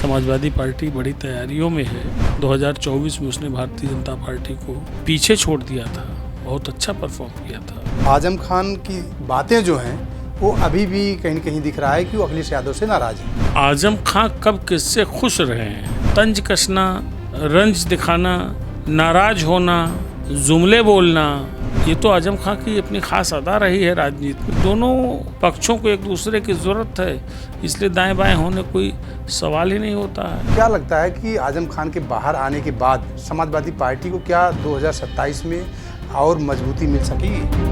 Samajwadi party बड़ी तैयारियों में है। 2024 में उसने भारतीय जनता पार्टी को पीछे छोड़ दिया था, बहुत अच्छा परफॉर्म किया था। आजम खान की बातें जो हैं वो अभी भी कहीं न कहीं दिख रहा है कि वो अखिलेश यादव से नाराज है। आजम खान कब किससे खुश रहे हैं? तंज कसना, रंज दिखाना, नाराज होना, जुमले बोलना, ये तो आजम खान की अपनी खास अदा रही है राजनीति में। दोनों पक्षों को एक दूसरे की जरूरत है, इसलिए दाएं बाएं होने कोई सवाल ही नहीं होता है। क्या लगता है कि आजम खान के बाहर आने के बाद समाजवादी पार्टी को क्या 2027 में और मजबूती मिल सकेगी?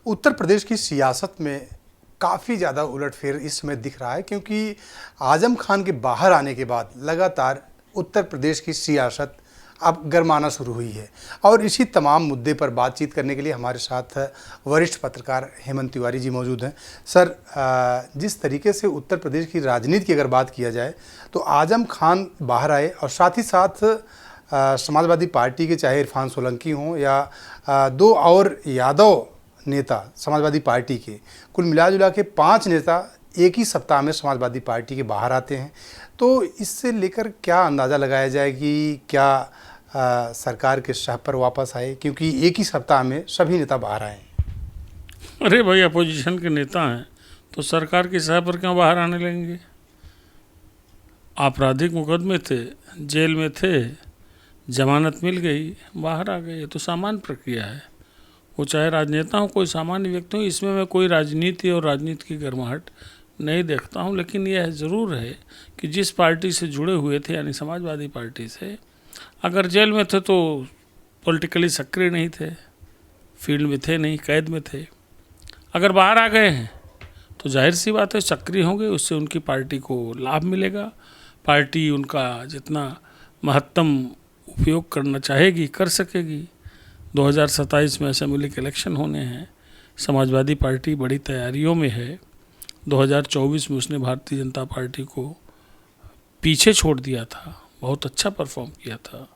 उत्तर प्रदेश की सियासत में काफ़ी ज़्यादा उलटफेर इस समय दिख रहा है, क्योंकि आजम खान के बाहर आने के बाद लगातार उत्तर प्रदेश की सियासत अब गरमाना शुरू हुई है। और इसी तमाम मुद्दे पर बातचीत करने के लिए हमारे साथ वरिष्ठ पत्रकार हेमंत तिवारी जी मौजूद हैं। सर, जिस तरीके से उत्तर प्रदेश की राजनीति की अगर बात किया जाए तो आजम खान बाहर आए और साथ ही साथ समाजवादी पार्टी के चाहे इरफान सोलंकी हों या दो और यादव नेता समाजवादी पार्टी के, कुल मिला जुला के 5 नेता एक ही सप्ताह में समाजवादी पार्टी के बाहर आते हैं। तो इससे लेकर क्या अंदाज़ा लगाया जाए कि क्या सरकार के शाह पर वापस आए, क्योंकि एक ही सप्ताह में सभी नेता बाहर आए? अरे भाई, अपोजिशन के नेता हैं तो सरकार की सहाय पर क्यों बाहर आने लगेंगे? आपराधिक मुकदमे थे, जेल में थे, जमानत मिल गई, बाहर आ गए। ये तो सामान्य प्रक्रिया है। वो चाहे राजनेता हो, कोई सामान्य व्यक्ति हो, इसमें मैं कोई राजनीति और राजनीति की गर्माहट नहीं देखता हूँ। लेकिन यह ज़रूर है कि जिस पार्टी से जुड़े हुए थे, यानी समाजवादी पार्टी से, अगर जेल में थे तो पॉलिटिकली सक्रिय नहीं थे, फील्ड में थे नहीं, कैद में थे। अगर बाहर आ गए हैं तो जाहिर सी बात है सक्रिय होंगे, उससे उनकी पार्टी को लाभ मिलेगा। पार्टी उनका जितना महत्तम उपयोग करना चाहेगी कर सकेगी। 2027 में असेंबली के इलेक्शन होने हैं। समाजवादी पार्टी बड़ी तैयारियों में है। 2024 में उसने भारतीय जनता पार्टी को पीछे छोड़ दिया था, बहुत अच्छा परफॉर्म किया था।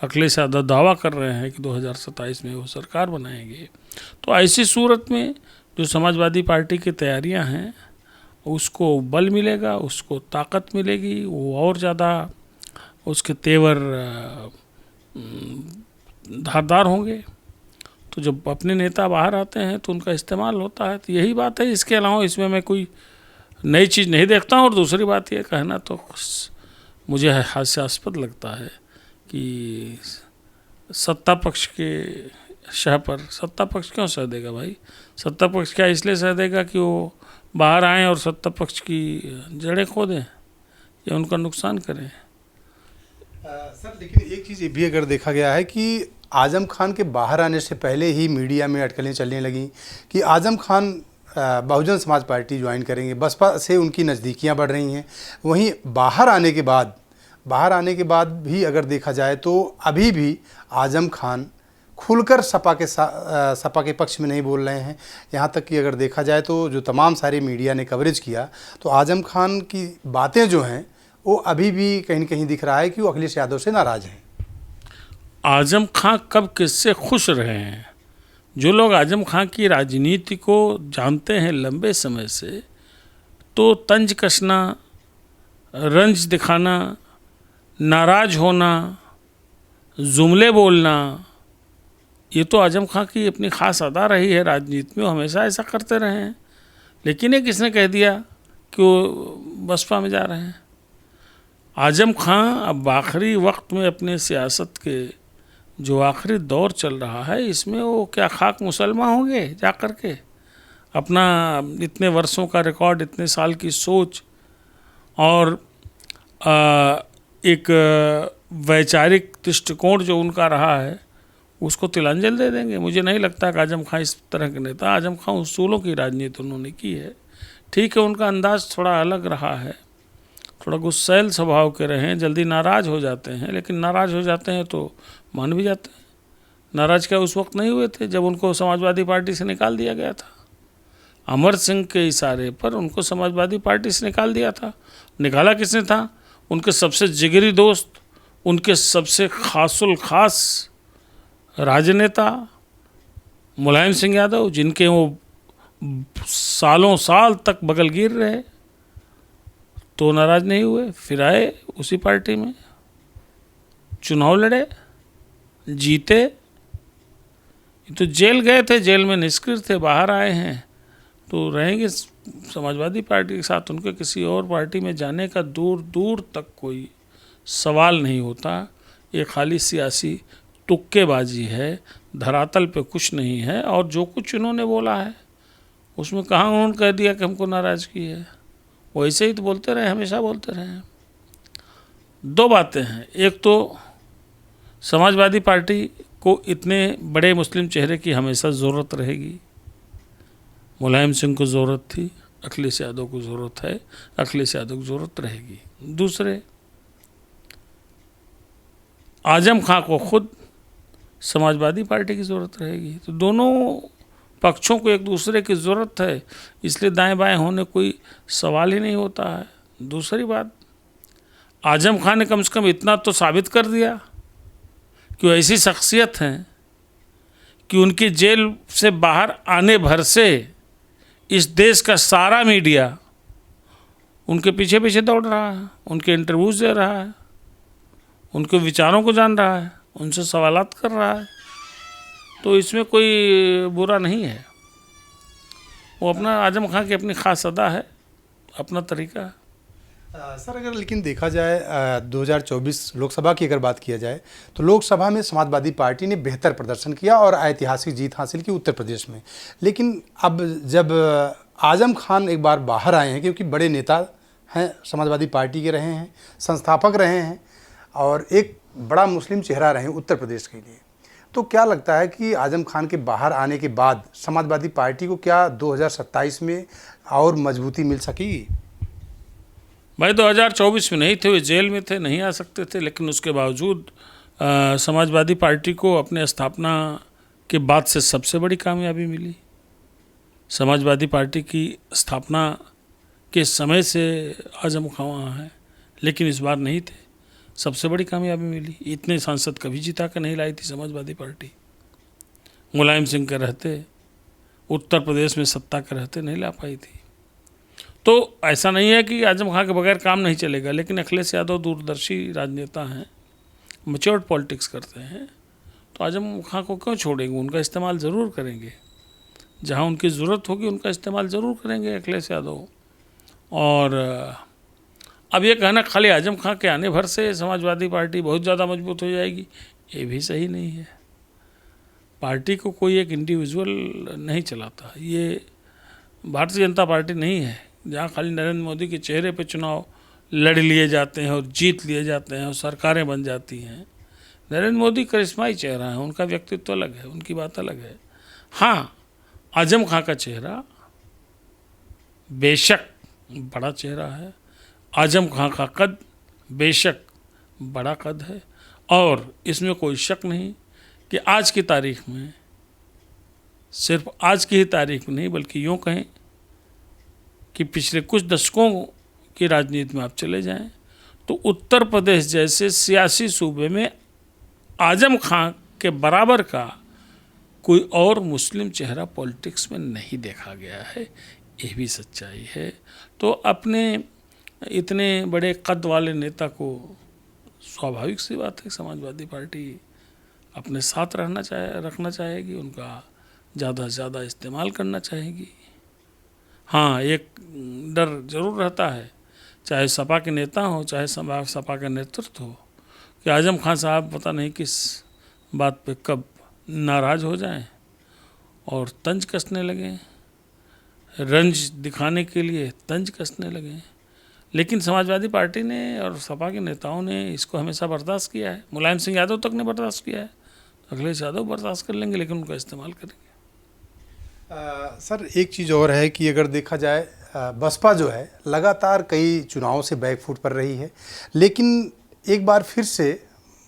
अखिलेश यादव दावा कर रहे हैं कि 2027 में वो सरकार बनाएंगे। तो ऐसी सूरत में जो समाजवादी पार्टी की तैयारियां हैं, उसको बल मिलेगा, उसको ताकत मिलेगी, वो और ज़्यादा उसके तेवर धारदार होंगे। तो जब अपने नेता बाहर आते हैं तो उनका इस्तेमाल होता है। तो यही बात है, इसके अलावा इसमें मैं कोई नई चीज़ नहीं देखता हूँ। और दूसरी बात ये कहना तो मुझे हास्यास्पद लगता है कि सत्ता पक्ष के शह पर सत्ता पक्ष क्यों सह देगा भाई? सत्ता पक्ष क्या इसलिए सह देगा कि वो बाहर आएँ और सत्ता पक्ष की जड़ें खोदें या उनका नुकसान करें? सर, लेकिन एक चीज़ ये भी अगर देखा गया है कि आजम खान के बाहर आने से पहले ही मीडिया में अटकलें चलने लगी कि आजम खान बहुजन समाज पार्टी ज्वाइन करेंगे, बसपा से उनकी नज़दीकियां बढ़ रही हैं। वहीं बाहर आने के बाद भी अगर देखा जाए तो अभी भी आजम खान खुलकर सपा के पक्ष में नहीं बोल रहे हैं। यहाँ तक कि अगर देखा जाए तो जो तमाम सारे मीडिया ने कवरेज किया तो आजम खान की बातें जो हैं वो अभी भी कहीं न कहीं दिख रहा है कि वो अखिलेश यादव से नाराज़ हैं। आजम खान कब किससे खुश रहे हैं? जो लोग आजम खान की राजनीति को जानते हैं लंबे समय से, तो तंज कसना, रंज दिखाना, नाराज होना, जुमले बोलना, ये तो आजम खान की अपनी खास अदा रही है राजनीति में। वो हमेशा ऐसा करते रहे हैं। लेकिन ये किसने कह दिया कि वो बसपा में जा रहे हैं? आजम खान अब आखिरी वक्त में अपने सियासत के जो आखिरी दौर चल रहा है, इसमें वो क्या खाक मुसलमान होंगे जा कर के? अपना इतने वर्षों का रिकॉर्ड, इतने साल की सोच और एक वैचारिक दृष्टिकोण जो उनका रहा है, उसको तिलांजलि दे देंगे? मुझे नहीं लगता कि आजम खान इस तरह के नेता। आजम खान उसूलों की राजनीति उन्होंने की है। ठीक है, उनका अंदाज थोड़ा अलग रहा है, थोड़ा गुस्सैल स्वभाव के रहे हैं, जल्दी नाराज़ हो जाते हैं। लेकिन नाराज़ हो जाते हैं तो मान भी जाते हैं। नाराज़ क्या उस वक्त नहीं हुए थे जब उनको समाजवादी पार्टी से निकाल दिया गया था? अमर सिंह के इशारे पर उनको समाजवादी पार्टी से निकाल दिया था। निकाला किसने था? उनके सबसे जिगरी दोस्त, उनके सबसे खासुल खास राजनेता मुलायम सिंह यादव, जिनके वो सालों साल तक बगलगीर रहे तो नाराज नहीं हुए, फिर आए उसी पार्टी में, चुनाव लड़े, जीते। तो जेल गए थे, जेल में निष्क्रिय थे, बाहर आए हैं तो रहेंगे समाजवादी पार्टी के साथ। उनके किसी और पार्टी में जाने का दूर दूर तक कोई सवाल नहीं होता। ये खाली सियासी तुक्केबाजी है, धरातल पे कुछ नहीं है। और जो कुछ उन्होंने बोला है उसमें कहाँ उन्होंने कह दिया कि हमको नाराज़गी है, वैसे ही तो बोलते रहे, हमेशा बोलते रहे। दो बातें हैं, एक तो समाजवादी पार्टी को इतने बड़े मुस्लिम चेहरे की हमेशा ज़रूरत रहेगी। मुलायम सिंह को ज़रूरत थी, अखिलेश यादव को ज़रूरत है, अखिलेश यादव को ज़रूरत रहेगी। दूसरे, आजम खां को खुद समाजवादी पार्टी की ज़रूरत रहेगी। तो दोनों पक्षों को एक दूसरे की ज़रूरत है, इसलिए दाएं बाएं होने कोई सवाल ही नहीं होता है। दूसरी बात, आजम खां ने कम से कम इतना तो साबित कर दिया कि वो ऐसी शख्सियत हैं कि उनकी जेल से बाहर आने भर से इस देश का सारा मीडिया उनके पीछे पीछे दौड़ रहा है, उनके इंटरव्यूज़ दे रहा है, उनके विचारों को जान रहा है, उनसे सवालात कर रहा है। तो इसमें कोई बुरा नहीं है। वो अपना, आजम खां की अपनी ख़ास अदा है, अपना तरीका है। सर अगर लेकिन देखा जाए 2024 लोकसभा की अगर बात किया जाए तो लोकसभा में समाजवादी पार्टी ने बेहतर प्रदर्शन किया और ऐतिहासिक जीत हासिल की उत्तर प्रदेश में। लेकिन अब जब आजम खान एक बार बाहर आए हैं, क्योंकि बड़े नेता हैं, समाजवादी पार्टी के रहे हैं, संस्थापक रहे हैं और एक बड़ा मुस्लिम चेहरा रहे उत्तर प्रदेश के लिए, तो क्या लगता है कि आजम खान के बाहर आने के बाद समाजवादी पार्टी को क्या 2027 में और मजबूती मिल सकेगी? भाई 2024 में नहीं थे, वे जेल में थे, नहीं आ सकते थे, लेकिन उसके बावजूद समाजवादी पार्टी को अपने स्थापना के बाद से सबसे बड़ी कामयाबी मिली। समाजवादी पार्टी की स्थापना के समय से आजम खां वहाँ हैं, लेकिन इस बार नहीं थे, सबसे बड़ी कामयाबी मिली। इतने सांसद कभी जिता कर नहीं लाई थी समाजवादी पार्टी। मुलायम सिंह के रहते, उत्तर प्रदेश में सत्ता के रहते नहीं ला पाई थी। तो ऐसा नहीं है कि आजम खां के बगैर काम नहीं चलेगा, लेकिन अखिलेश यादव दूरदर्शी राजनेता हैं, मैच्योर्ड पॉलिटिक्स करते हैं, तो आजम खां को क्यों छोड़ेंगे? उनका इस्तेमाल ज़रूर करेंगे, जहां उनकी ज़रूरत होगी उनका इस्तेमाल ज़रूर करेंगे अखिलेश यादव। और अब ये कहना खाली आजम खां के आने भर से समाजवादी पार्टी बहुत ज़्यादा मजबूत हो जाएगी, ये भी सही नहीं है। पार्टी को कोई एक इंडिविजुअल नहीं चलाता, ये भारतीय जनता पार्टी नहीं है जहाँ खाली नरेंद्र मोदी के चेहरे पे चुनाव लड़ लिए जाते हैं और जीत लिए जाते हैं और सरकारें बन जाती हैं। नरेंद्र मोदी करिश्माई चेहरा है, उनका व्यक्तित्व अलग है, उनकी बात अलग है। हाँ, आजम खां का चेहरा बेशक बड़ा चेहरा है, आजम खां का कद बेशक बड़ा कद है, और इसमें कोई शक नहीं कि आज की तारीख में, सिर्फ आज की ही तारीख में नहीं बल्कि यूँ कहें कि पिछले कुछ दशकों की राजनीति में आप चले जाएं तो उत्तर प्रदेश जैसे सियासी सूबे में आजम खां के बराबर का कोई और मुस्लिम चेहरा पॉलिटिक्स में नहीं देखा गया है, ये भी सच्चाई है। तो अपने इतने बड़े कद वाले नेता को स्वाभाविक सी बात है समाजवादी पार्टी अपने साथ रखना चाहेगी, उनका ज़्यादा से ज़्यादा इस्तेमाल करना चाहेगी। हाँ, एक डर ज़रूर रहता है, चाहे सपा के नेता हो, चाहे सपा का नेतृत्व हो, कि आजम खां साहब पता नहीं किस बात पे कब नाराज़ हो जाएं और तंज कसने लगें, रंज दिखाने के लिए तंज कसने लगें। लेकिन समाजवादी पार्टी ने और सपा के नेताओं ने इसको हमेशा बर्दाश्त किया है। मुलायम सिंह यादव तक ने बर्दाश्त किया है, अखिलेश यादव बर्दाश्त कर लेंगे, लेकिन उनका इस्तेमाल करेंगे। सर एक चीज़ और है कि अगर देखा जाए बसपा जो है लगातार कई चुनावों से बैकफुट पर रही है, लेकिन एक बार फिर से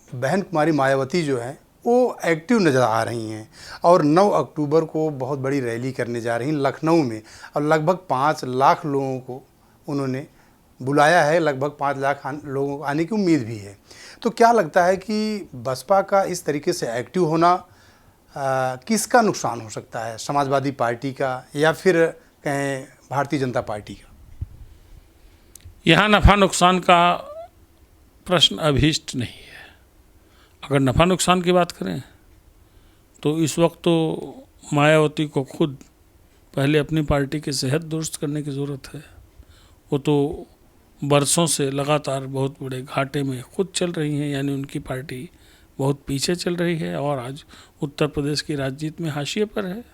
बहन कुमारी मायावती जो है वो एक्टिव नज़र आ रही हैं और 9 अक्टूबर को बहुत बड़ी रैली करने जा रही हैं लखनऊ में, और लगभग 5 लाख लोगों को उन्होंने बुलाया है, लगभग 5 लाख लोगों को आने की उम्मीद भी है। तो क्या लगता है कि बसपा का इस तरीके से एक्टिव होना किसका नुकसान हो सकता है, समाजवादी पार्टी का या फिर कहें भारतीय जनता पार्टी का? यहाँ नफ़ा नुकसान का प्रश्न अभीष्ट नहीं है। अगर नफ़ा नुकसान की बात करें तो इस वक्त तो मायावती को खुद पहले अपनी पार्टी की सेहत दुरुस्त करने की ज़रूरत है। वो तो बरसों से लगातार बहुत बड़े घाटे में खुद चल रही हैं, यानी उनकी पार्टी बहुत पीछे चल रही है और आज उत्तर प्रदेश की राजनीति में हाशिए पर है।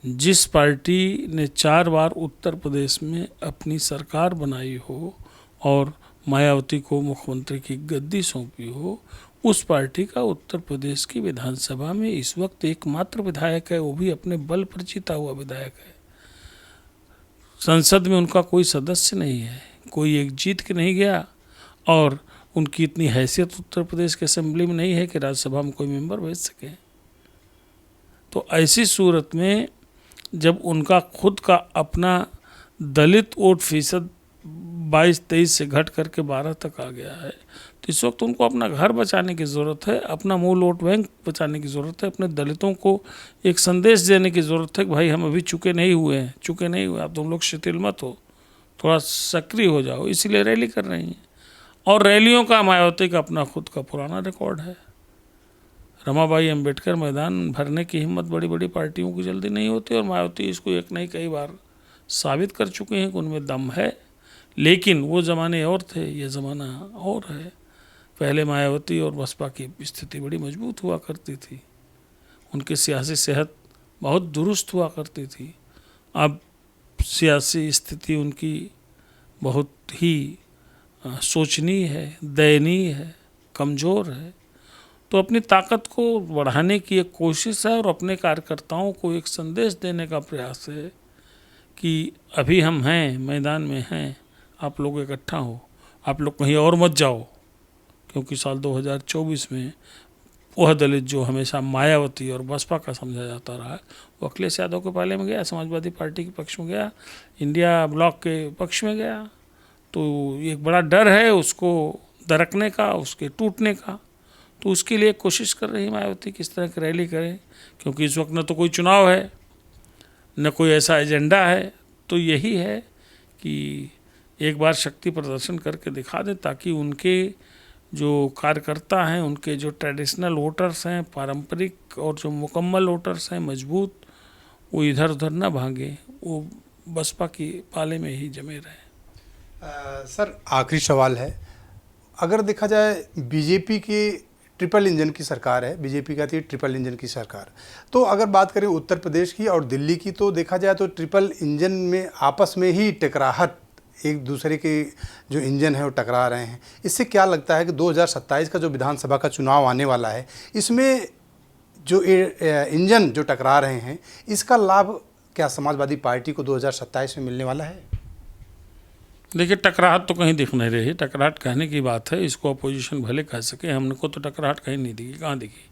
जिस पार्टी ने 4 बार उत्तर प्रदेश में अपनी सरकार बनाई हो और मायावती को मुख्यमंत्री की गद्दी सौंपी हो, उस पार्टी का उत्तर प्रदेश की विधानसभा में इस वक्त एकमात्र विधायक है, वो भी अपने बल पर जीता हुआ विधायक है। संसद में उनका कोई सदस्य नहीं है, कोई एक जीत के नहीं गया और उनकी इतनी हैसियत उत्तर प्रदेश के असेंबली में नहीं है कि राज्यसभा में कोई मेंबर भेज सके। तो ऐसी सूरत में जब उनका खुद का अपना दलित वोट फीसद 22-23 से घट करके 12 तक आ गया है, तो इस वक्त उनको अपना घर बचाने की ज़रूरत है, अपना मूल वोट बैंक बचाने की ज़रूरत है, अपने दलितों को एक संदेश देने की ज़रूरत है कि भाई हम अभी चुके नहीं हुए, आप तुम लोग शिथिल मत हो, थोड़ा सक्रिय हो जाओ। इसीलिए रैली कर रही हैं। और रैलियों का मायावती का अपना खुद का पुराना रिकॉर्ड है। रमाबाई अम्बेडकर मैदान भरने की हिम्मत बड़ी बड़ी पार्टियों की जल्दी नहीं होती और मायावती इसको एक नहीं कई बार साबित कर चुके हैं कि उनमें दम है। लेकिन वो ज़माने और थे, ये ज़माना और है। पहले मायावती और बसपा की स्थिति बड़ी मजबूत हुआ करती थी, उनकी सियासी सेहत बहुत दुरुस्त हुआ करती थी। अब सियासी स्थिति उनकी बहुत ही शोचनीय है, दयनीय है, कमज़ोर है। तो अपनी ताकत को बढ़ाने की एक कोशिश है और अपने कार्यकर्ताओं को एक संदेश देने का प्रयास है कि अभी हम हैं, मैदान में हैं, आप लोग इकट्ठा हो, आप लोग कहीं और मत जाओ। क्योंकि साल 2024 में वह दलित जो हमेशा मायावती और बसपा का समझा जाता रहा, वो अखिलेश यादव के पाले में गया, समाजवादी पार्टी के पक्ष में गया, इंडिया ब्लॉक के पक्ष में गया। तो एक बड़ा डर है उसको दरकने का, उसके टूटने का। तो उसके लिए कोशिश कर रही है मायावती किस तरह की रैली करें, क्योंकि इस वक्त न तो कोई चुनाव है, न कोई ऐसा एजेंडा है। तो यही है कि एक बार शक्ति प्रदर्शन करके दिखा दें ताकि उनके जो कार्यकर्ता हैं, उनके जो ट्रेडिशनल वोटर्स हैं, पारंपरिक और जो मुकम्मल वोटर्स हैं, मजबूत, वो इधर उधर ना भागें, वो बसपा की पाले में ही जमे रहें। सर, आखिरी सवाल है, अगर देखा जाए बीजेपी की ट्रिपल इंजन की सरकार है, बीजेपी का थी ट्रिपल इंजन की सरकार, तो अगर बात करें उत्तर प्रदेश की और दिल्ली की, तो देखा जाए तो ट्रिपल इंजन में आपस में ही टकराहट, एक दूसरे के जो इंजन है वो टकरा रहे हैं। इससे क्या लगता है कि 2027 का जो विधानसभा का चुनाव आने वाला है, इसमें जो इंजन जो टकरा रहे हैं, इसका लाभ क्या समाजवादी पार्टी को 2027 में मिलने वाला है? देखिए, टकराहट तो कहीं दिख नहीं रही। टकराहट कहने की बात है, इसको अपोजिशन भले कह सके, हमको तो टकराहट कहीं नहीं दिखी। कहाँ दिखी?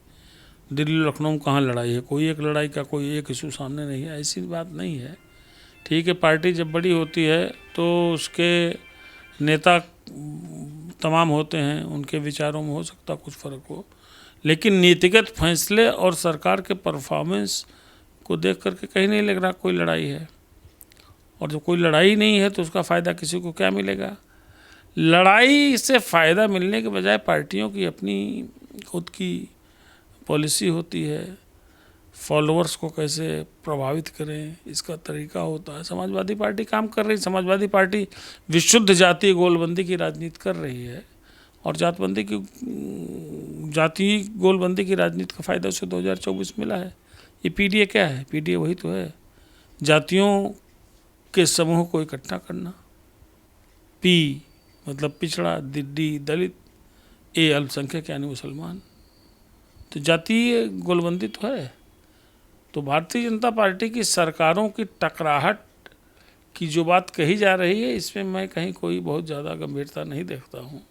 दिल्ली लखनऊ में कहाँ लड़ाई है? कोई एक लड़ाई का कोई एक इशू सामने नहीं है, ऐसी बात नहीं है। ठीक है, पार्टी जब बड़ी होती है तो उसके नेता तमाम होते हैं, उनके विचारों में हो सकता कुछ फ़र्क हो, लेकिन नीतिगत फैसले और सरकार के परफॉर्मेंस को देख करके कहीं नहीं लग रहा कोई लड़ाई है। और जब कोई लड़ाई नहीं है तो उसका फ़ायदा किसी को क्या मिलेगा? लड़ाई से फ़ायदा मिलने के बजाय पार्टियों की अपनी खुद की पॉलिसी होती है, फॉलोअर्स को कैसे प्रभावित करें, इसका तरीका होता है। समाजवादी पार्टी काम कर रही, समाजवादी पार्टी विशुद्ध जातीय गोलबंदी की राजनीति कर रही है और जातीय गोलबंदी की राजनीति का फ़ायदा उसे 2024 मिला है। ये पीडीए क्या है? पीडीए वही तो है, जातियों के समूह को इकट्ठा करना। पी मतलब पिछड़ा, डी दलित, ए अल्पसंख्यक यानी मुसलमान। तो जातीय गोलबंदी तो है। तो भारतीय जनता पार्टी की सरकारों की टकराहट की जो बात कही जा रही है, इसमें मैं कहीं कोई बहुत ज़्यादा गंभीरता नहीं देखता हूँ।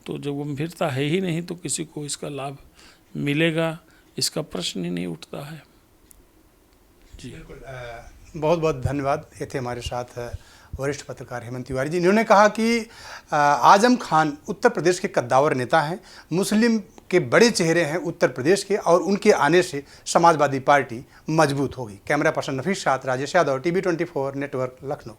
तो जब गंभीरता है ही नहीं तो किसी को इसका लाभ मिलेगा, इसका प्रश्न ही नहीं उठता है। जी बहुत बहुत धन्यवाद, ये थे हमारे साथ वरिष्ठ पत्रकार हेमंत तिवारी जी। इन्होंने कहा कि आजम खान उत्तर प्रदेश के कद्दावर नेता हैं, मुस्लिम के बड़े चेहरे हैं उत्तर प्रदेश के, और उनके आने से समाजवादी पार्टी मजबूत होगी। कैमरा पर्सन नफीस साथ राजेश यादव, TV 24 नेटवर्क, लखनऊ।